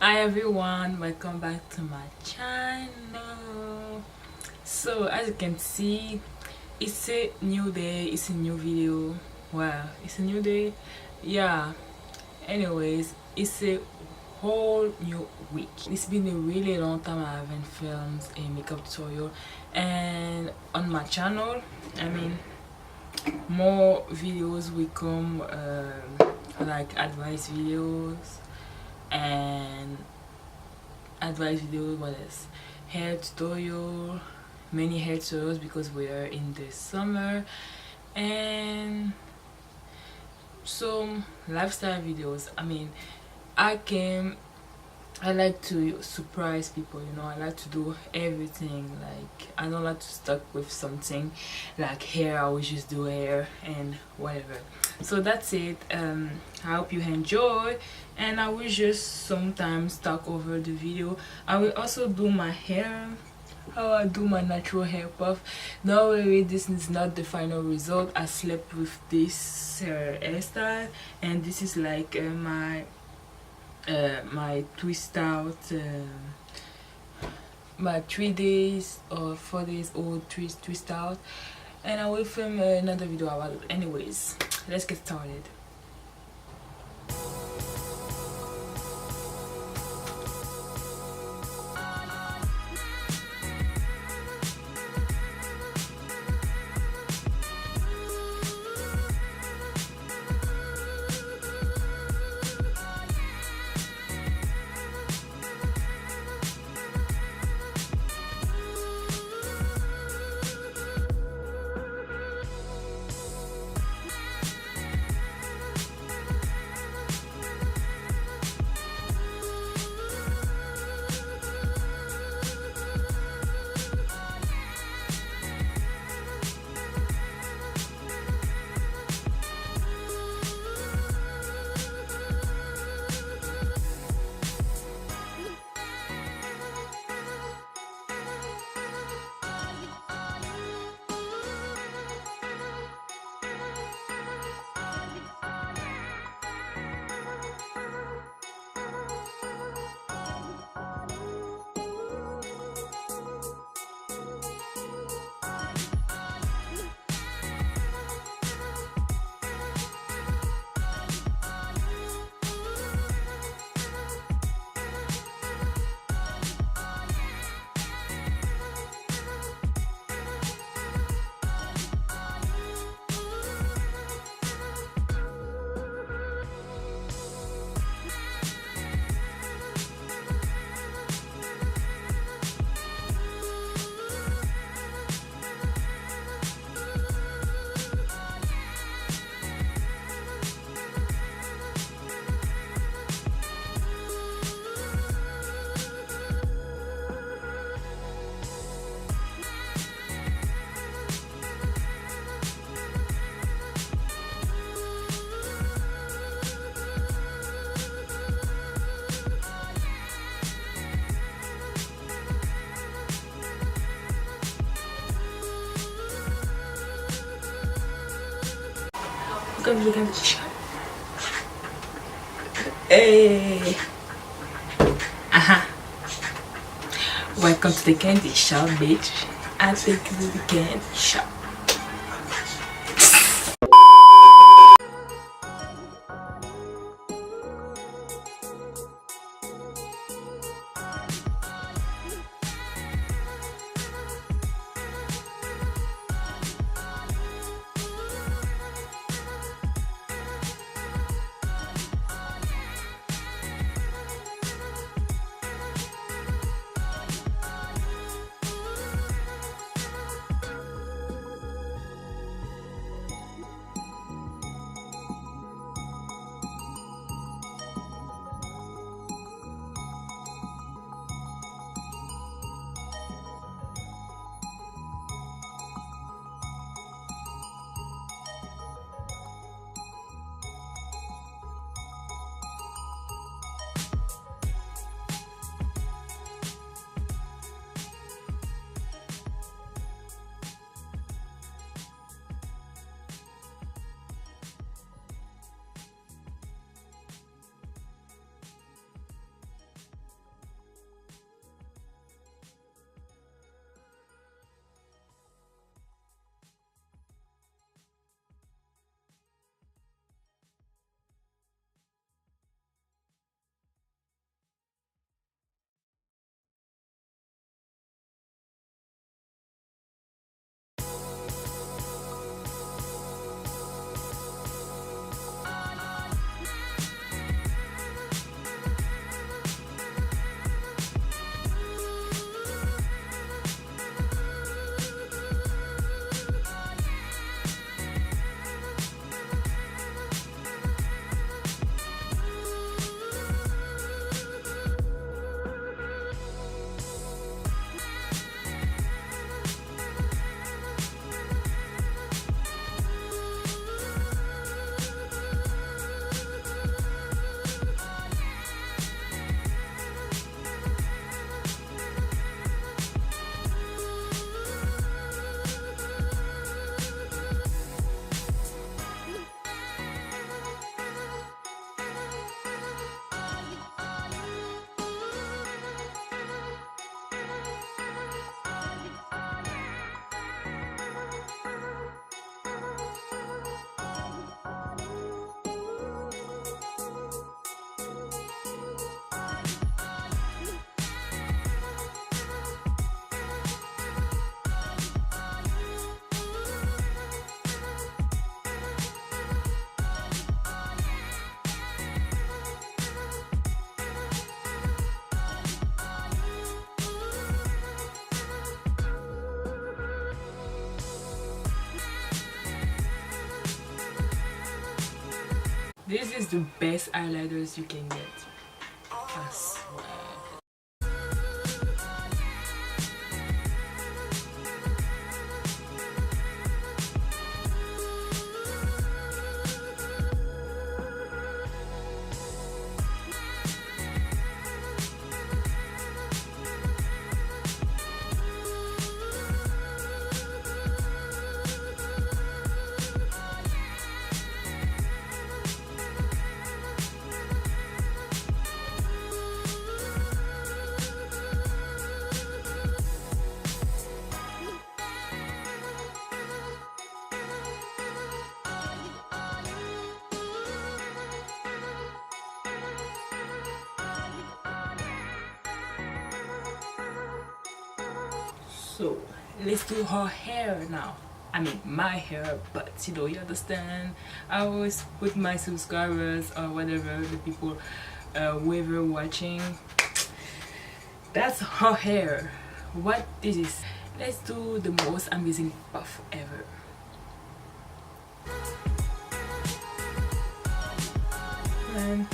Hi everyone, welcome back to my channel. So as you can see, it's a new day, it's a new video. Wow, it's a new day. Yeah, anyways, it's a whole new week. It's been a really long time I haven't filmed a makeup tutorial, and on my channel, I mean, more videos will come, like advice videos and what else, hair tutorial, many hair tutorials because we are in the summer, and some lifestyle videos. I mean, I like to surprise people, I like to do everything. Like, I don't like to stuck with something like hair. I always just do hair and whatever. So that's it. I hope you enjoy, and I will just sometimes talk over the video. I will also do my hair, how I do my natural hair puff. Don't worry, this is not the final result. I slept with this hairstyle, and this is like my twist out, my 3 days or 4 days old twist out, and I will film another video about it. Anyways, let's get started. Comme je regarde le chat. Hey! Aha! Welcome to the candy shop, bitch. I take you to the candy shop. This is the best highlighters you can get, I swear. So let's do her hair now. I mean my hair, but you know, you understand. I always put my subscribers or whatever, the people whoever watching, that's her hair. What this is. Let's do the most amazing puff ever. And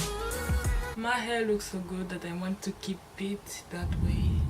my hair looks so good that I want to keep it that way.